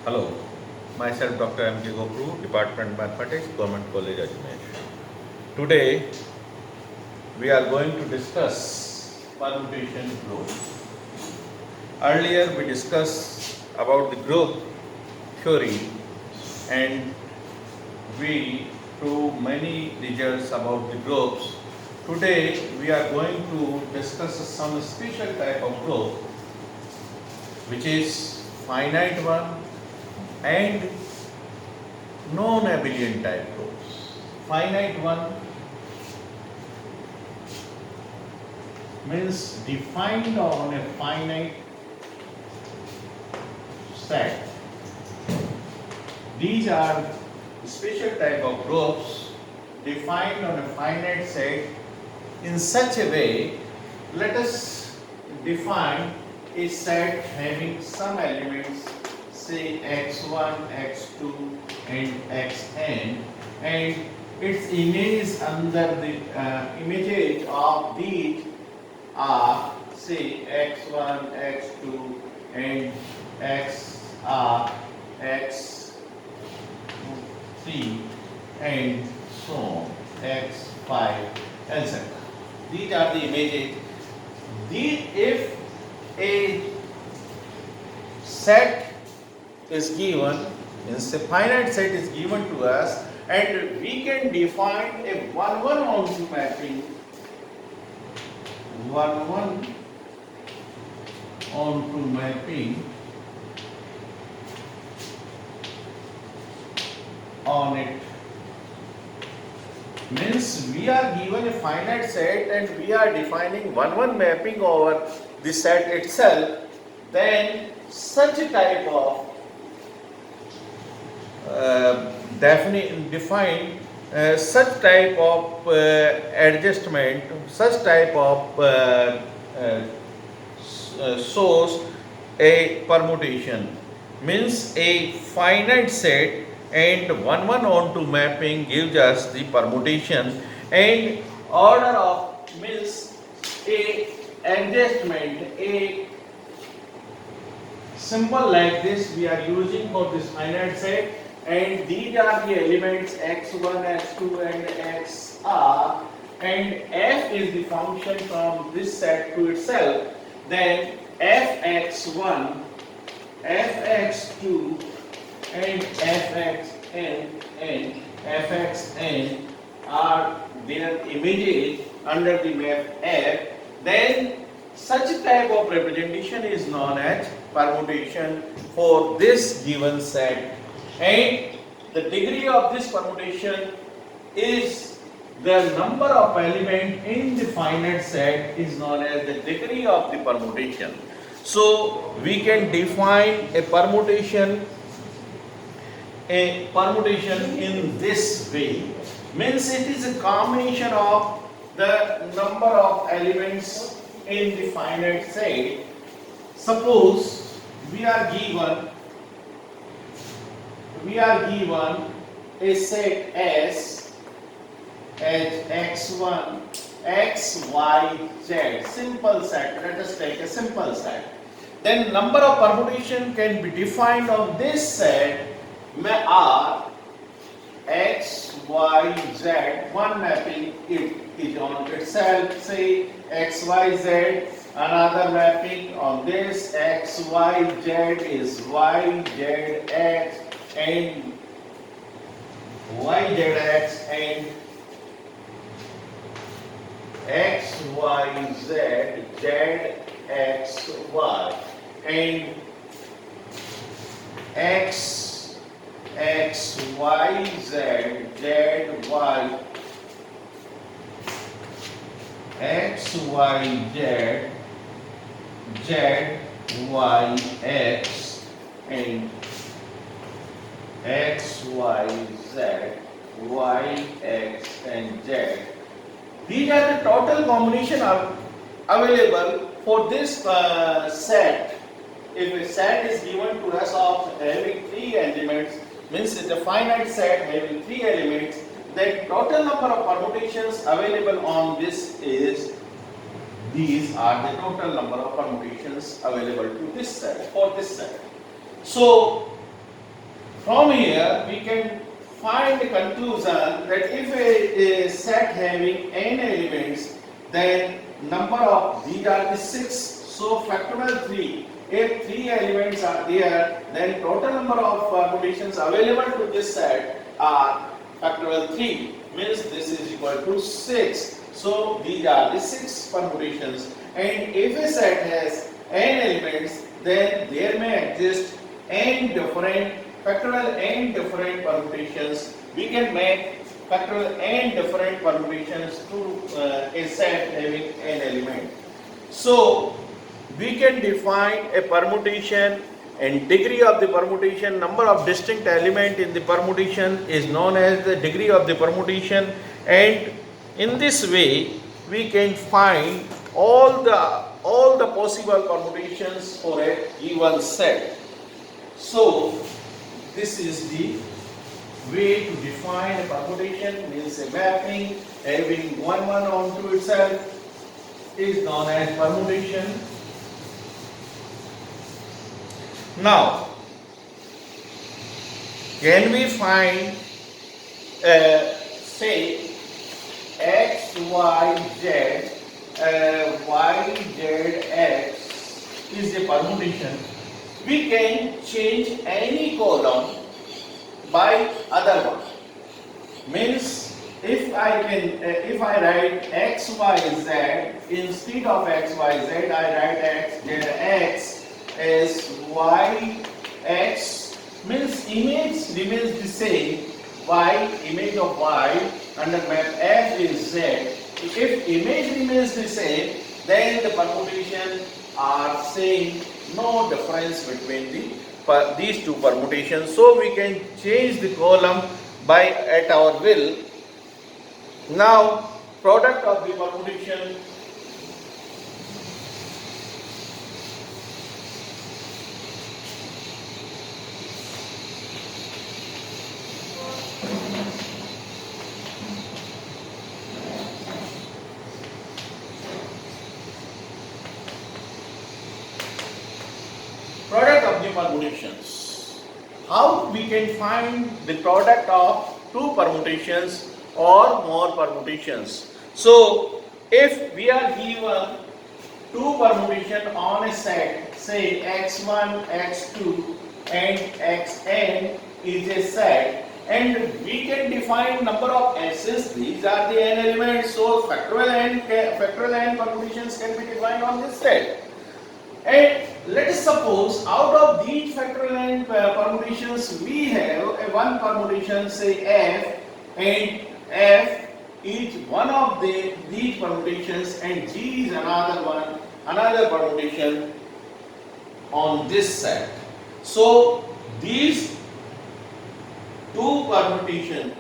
Hello, myself Dr. M. K. Gopru, Department Mathematics, Government College Ajmer. Today we are going to discuss permutation group. Earlier we discussed about the group theory and we drew many results about the groups. Today we are going to discuss some special type of group which is finite one and non-abelian type groups. Finite one means defined on a finite set. These are special type of groups defined on a finite set in such a way. Let us define a set having some elements, say x1, x2 and xn, and its image under the images of these are say x1, x2 and xr, x3 and so on, x5 etc. These are the images. If a set is given, means a finite set is given to us, and we can define a 1-1 onto mapping, 1-1 onto mapping on it. Means we are given a finite set and we are defining 1-1 mapping over the set itself, then such a type of define such type of adjustment, such type of source a permutation. Means a finite set and 1-1 onto mapping gives us the permutation, and order of means a adjustment, a symbol like this we are using for this finite set, and these are the elements x1, x2 and xr, and f is the function from this set to itself. Then fx1, fx2 and fxn are their images under the map F. Then such type of representation is known as permutation for this given set, and the degree of this permutation is the number of elements in the finite set is known as the degree of the permutation. So we can define a permutation in this way. Means it is a combination of the number of elements in the finite set. Suppose we are given a set S as x1, x, y, z, simple set. Let us take a simple set. Then number of permutation can be defined on this set are x, y, z. One mapping it is on itself, say x, y, z. Another mapping on this x, y, z is y, z, x and y, z, x and x, y, z, z, x, y and x, x, y, z, z, y, x, y, z, z, y, x and x, y, z, y, x and z. These are the total combination available for this set. If a set is given to us of having 3 elements, means it's a finite set having 3 elements, then total number of permutations available on this is, these are the total number of permutations available to this set, for this set. So From here we can find a conclusion that if a set having n elements, then number of these are the 6. So factorial 3. If 3 elements are there, then total number of permutations available to this set are factorial 3. Means this is equal to 6. So these are the 6 permutations. And if a set has n elements, then there may exist n different factorial n different permutations. We can make factorial n different permutations to a set having n element. So we can define a permutation, and degree of the permutation, number of distinct element in the permutation is known as the degree of the permutation, and in this way we can find all the possible permutations for a given set. So this is the way to define a permutation, means a mapping having one onto itself is known as permutation. Now, can we find say x, y, z, y, z, x is a permutation? We can change any column by other one. Means if I write x, y, z, instead of x, y, z, I write x, z, x as y, x, means image remains the same. Y, image of y under map f is z. If image remains the same, then the permutation are same, no difference between these two permutations. So we can change the column by at our will. Now product of the permutation, permutations. How we can find the product of two permutations or more permutations? So if we are given two permutation on a set, say x1, x2 and xn is a set, and we can define number of s's. These are the n elements, so factorial n permutations can be defined on this set. And let us suppose out of these factorial n permutations we have a one permutation, say f, and f is one of these permutations, and g is another permutation on this set. So these two permutations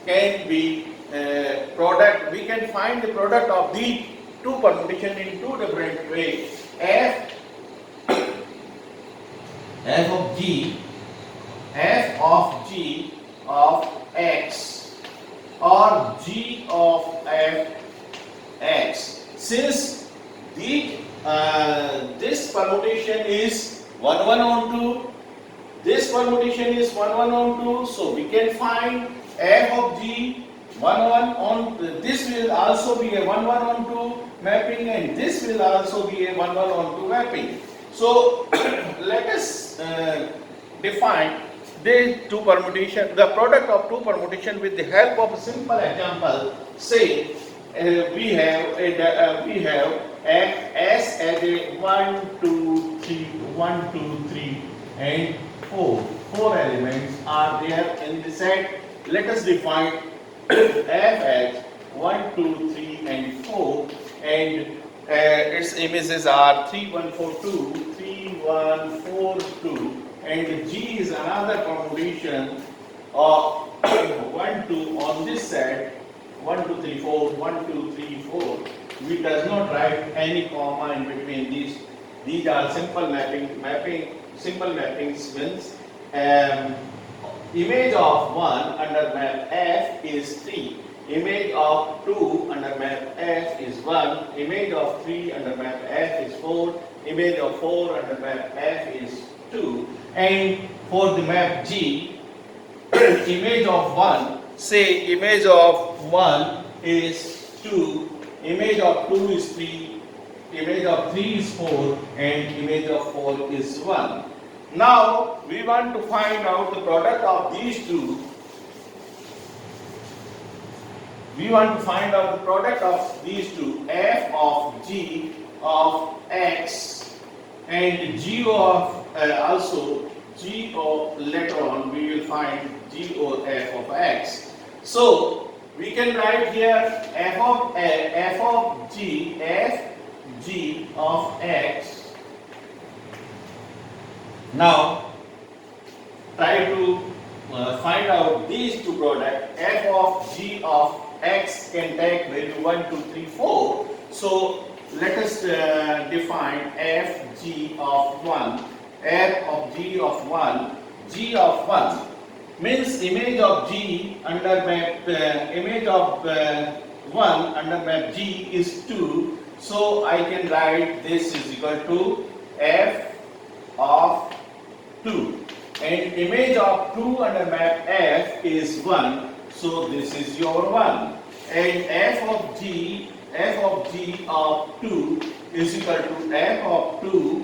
can be product. We can find the product of these two permutation in two different ways. F of g of x or g of f x. Since this permutation is 1 on 2, this permutation is 1 on 2, so we can find f of g 1 on, this will also be a 1 on 2 mapping, and this will also be a 1 on 2 mapping. So let us define the two permutation, the product of two permutation with the help of a simple example. Say we have s as a 1, 2, 3, and 4 elements are there in the set. Let us define f as 1, 2, 3 and 4, and its images are 3, 1, 4, 2, 3, 1, 4, 2, and g is another permutation of 1, 2 on this set, 1, 2, 3, 4, 1, 2, 3, 4. We does not write any comma in between these. These are simple simple mappings means image of 1 under map F is 3, image of 2 under map F is 1, image of 3 under map F is 4, image of 4 under map F is 2, and for the map G, image of 1, say image of 1 is 2, image of 2 is 3, image of 3 is 4, and image of 4 is 1. Now we want to find out the product of these two. We want to find out the product of these two, f of g of x and g of also g of, later on we will find g of f of x. So we can write here f of g of x. Now try to find out these two products. F of g of x can take value 1, 2, 3, 4. So let us define f g of 1. F of g of 1. G of 1 means image of g under map image of 1 under map G is 2. So I can write this is equal to f of 2, and image of 2 under map F is 1. So this is your 1, and f of g of 2 is equal to f of 2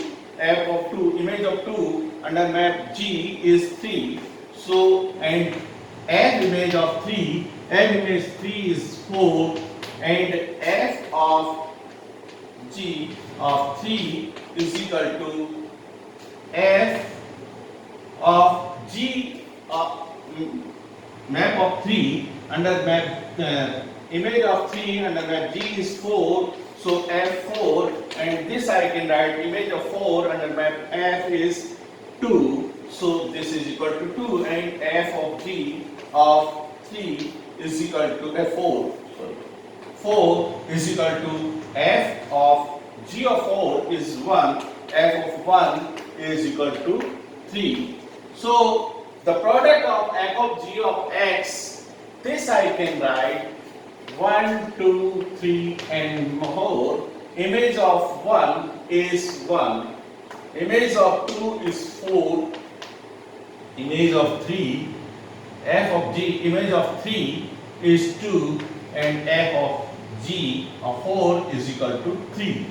image of 2 under map G is 3. So and f image of 3 is 4, and f of g of 3 is equal to f of g of map of 3 under map image of 3 under map G is 4, so f4, and this I can write image of 4 under map F is 2, so this is equal to 2, and f of G of 3 is equal to f4. Sorry, 4 is equal to f of G of 4 is 1, f of 1 is equal to 3. So the product of f of g of x, this I can write 1, 2, 3 and more. Image of 1 is 1, image of 2 is 4, image of 3, f of g, image of 3 is 2, and f of g of 4 is equal to 3.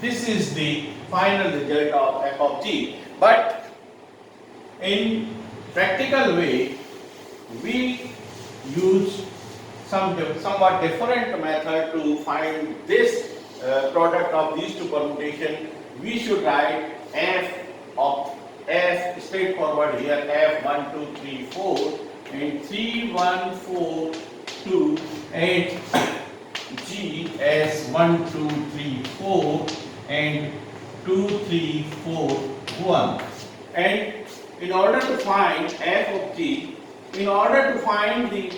This is the final result of f of g. But in practical way, we use somewhat different method to find this product of these two permutation. We should write f of f straightforward here, f 1, 2, 3, 4, and 3, 1, 4, 2, and g as 1, 2, 3, 4, and 2, 3, 4, 1. And in order to find f of g, in order to find the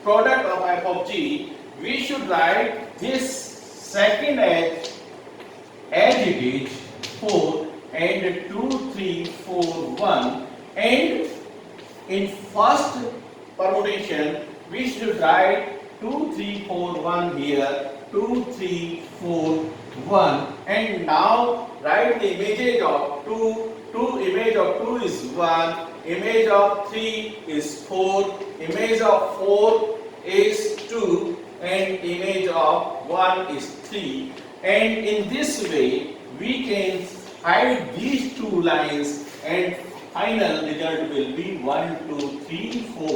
product of f of g, we should write this second edge as it is 4, and 2, 3, 4, 1, and in first permutation we should write 2, 3, 4, 1 here, 2, 3, 4, 1, and now write the images of 2. Image of 2 is 1, image of 3 is 4, image of 4 is 2, and image of 1 is 3. And in this way we can hide these two lines, and final result will be 1, 2, 3, 4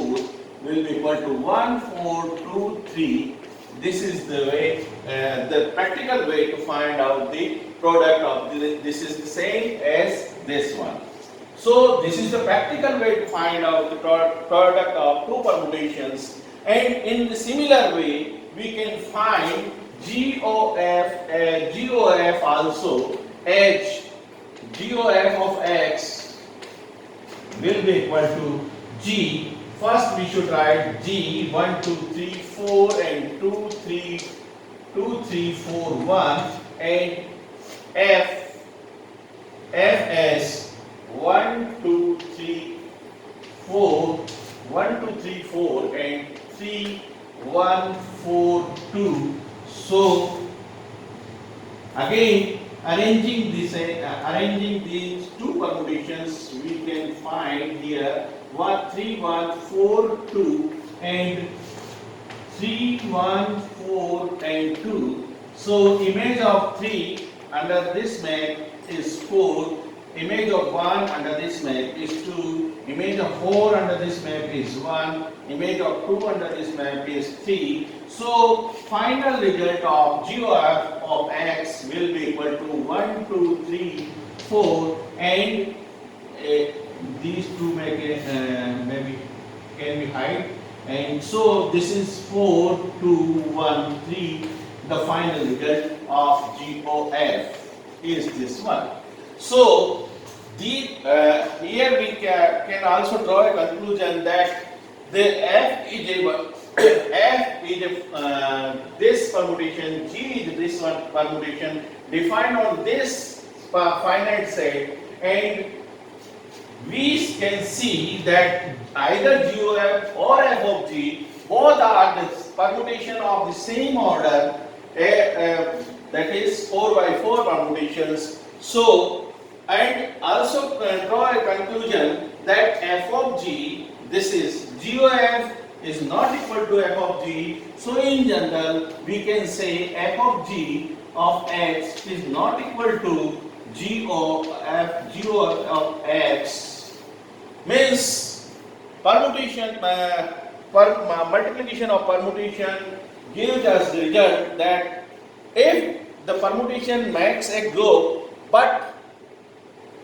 will be equal to 1, 4, 2, 3. This is the way, the practical way to find out the product of this is the same as this one. So this is the practical way to find out the product of two permutations, and in the similar way we can find GOF also. H GOF of x will be equal to G. First we should write G 1, 2, 3, 4 and 2, 3, 4, 1, and Fs 1, 2, 3, 4, 1, 2, 3, 4 and 3, 1, 4, 2. So again arranging these two permutations, we can find here 1 3 1 4 2 and 3 1 4 and 2. So image of 3 under this map is 4, image of 1 under this map is 2, image of 4 under this map is 1, image of 2 under this map is 3. So final result of GOF of X will be equal to 1 2 3 4 and these two maybe can be hide, and so this is 4 2 1 3. The final result of GOF is this one. So here we can also draw a conclusion that the F is this permutation, G is this one permutation defined on this finite set, and we can see that either GOF or F of G both are the permutation of the same order, that is 4 by 4 permutations. So, and also draw a conclusion that F of G, this is GOF is not equal to F of G. So in general we can say F of G of X is not equal to GOF of X. Means permutation multiplication of permutation gives us the result that if the permutation makes a group, but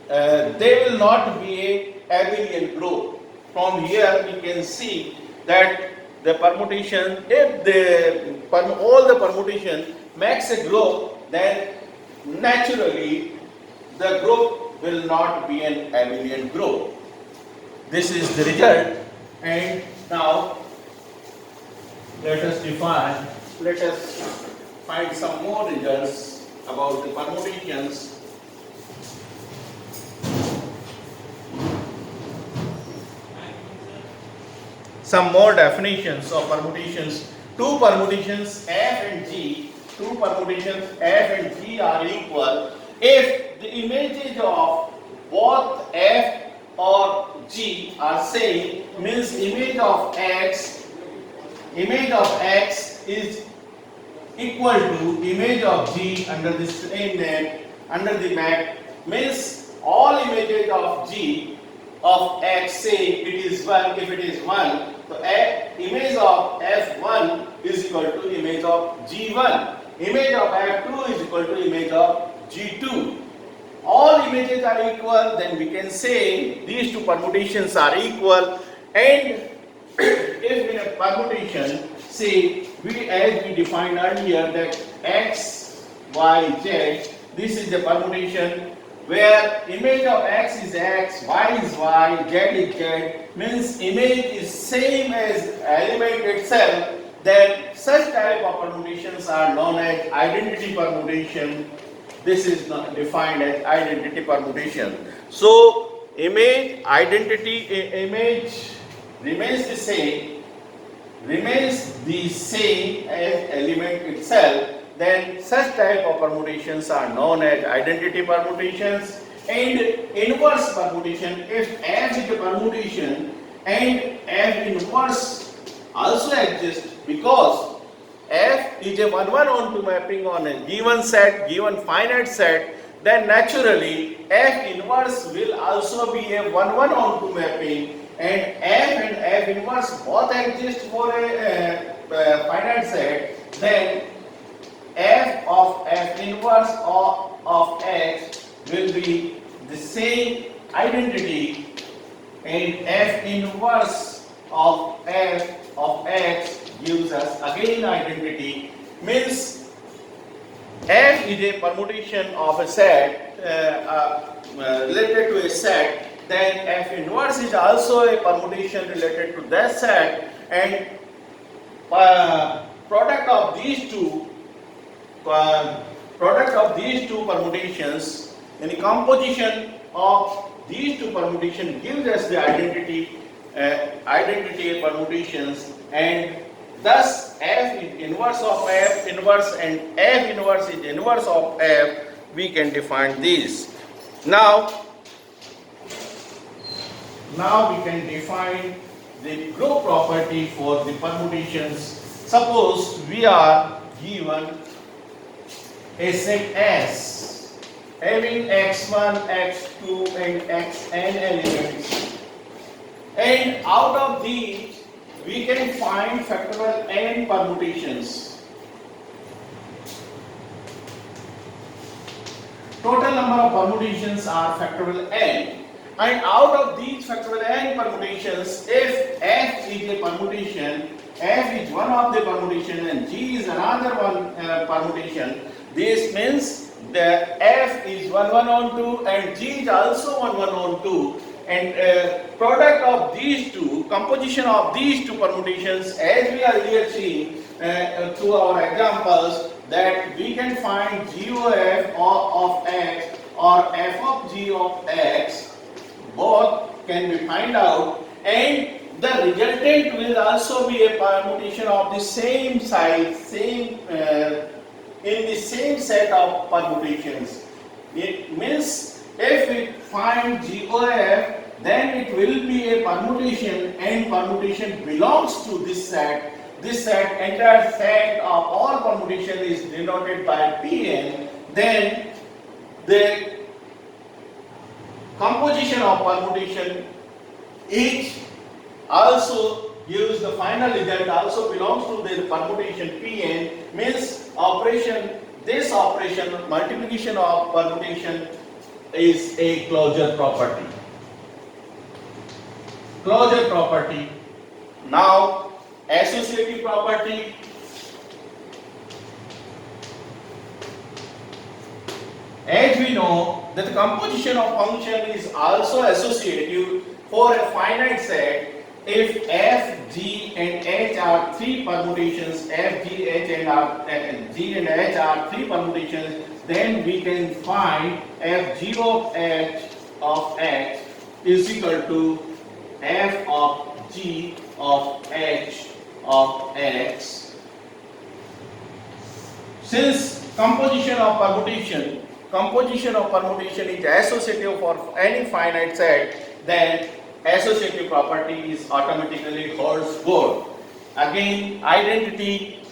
they will not be a abelian group. From here we can see that the permutation, if all the permutation makes a group, then naturally the group will not be an abelian group. This is the result, and now let us find some more results about the permutations. Some more definitions of permutations. Two permutations F and G are equal if the images of both F or G are same, means image of X is equal to image of G under the same name, under the map, means all images of G of X, say it is 1, if it is 1, so image of F1 is equal to image of G1, image of F2 is equal to image of G2. All images are equal, then we can say these two permutations are equal. And if in a permutation, say as we defined earlier that X, Y, Z, this is the permutation where image of X is X, Y is Y, Z is Z, means image is same as element itself, then such type of permutations are known as identity permutation. This is defined as identity permutation. So image remains the same as element itself, then such type of permutations are known as identity permutations. And inverse permutation, if F is a permutation and F inverse also exists, because F is a 1-1 onto mapping on a given set, given finite set, then naturally F inverse will also be a 1-1 onto mapping, and F inverse both exist for a finite set, then F of F inverse of X will be the same identity, and F inverse of F of X gives us again identity, means F is a permutation of a set related to a set, then F inverse is also a permutation related to that set, and product of these two permutations, and the composition of these two permutations gives us the identity permutations, and thus F is inverse of F inverse and F inverse is inverse of F. we can define these. Now we can define the group property for the permutations. Suppose we are given a set S having x1, x2 and xn elements, and out of these we can find factorial n permutations. Total number of permutations are factorial n, and out of these factorial n permutations, if f is a permutation, f is one of the permutation and g is another one permutation, this means the f is 1 1 on 2 and g is also 1 1 on 2, and product of these two, composition of these two permutations, as we earlier seen through our examples, that we can find GOF of x or f of g of x, both can be find out, and the resultant will also be a permutation of the same size, in the same set of permutations. It means if we find GOF, then it will be a permutation, and permutation belongs to this set. This set, entire set of all permutation is denoted by Pn. Then the composition of permutation each also gives the final result, also belongs to the permutation Pn, means operation, this operation multiplication of permutation is a closure property. Closure property. Now associative property. As we know that the composition of function is also associative for a finite set. If f, g and h are three permutations, f, g, h and g and h are three permutations, then we can find f, g of h of x is equal to f of g of h of x. Since composition of permutation is associative for any finite set, then associative property is automatically holds good. Again, identity.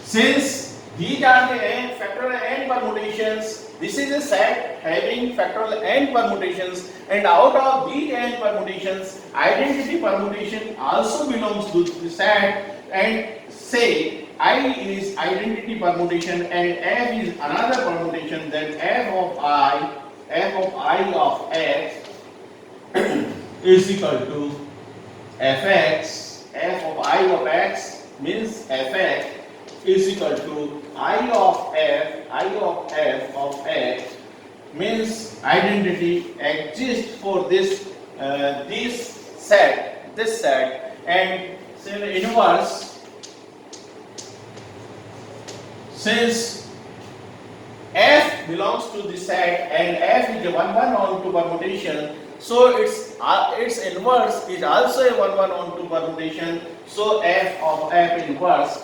Since these are the factorial n permutations, this is a set having factorial n permutations, and out of these n permutations, identity permutation also belongs to the set, and say I is identity permutation and f is another permutation, then f of I of x is equal to fx. F of I of x means fx is equal to I of f of x, means identity exists for this set, and inverse. Since f belongs to the set and f is a 1 1 on 2 permutation, so its inverse is also a 1 1 on 2 permutation. So f of f inverse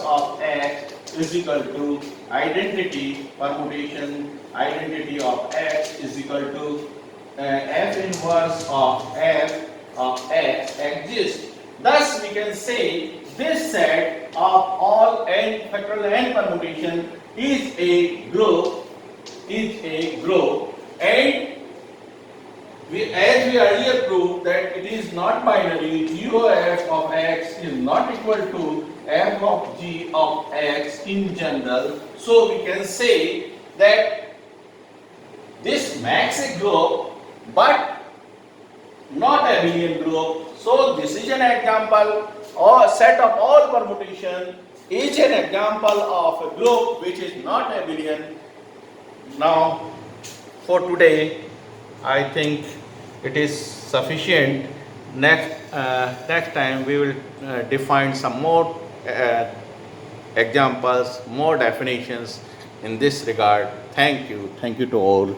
of x is equal to identity permutation, identity of x is equal to f inverse of f of x exists. Thus we can say this set of all n factorial n permutation is a group, and as we earlier proved that it is not binary, GOF of x is not equal to f of g of x in general. So we can say that this makes a group but not a abelian group. So this is an example, or set of all permutation is an example of a group which is not abelian. Now for today I think it is sufficient. Next time we will define some more examples, more definitions in this regard. Thank you to all.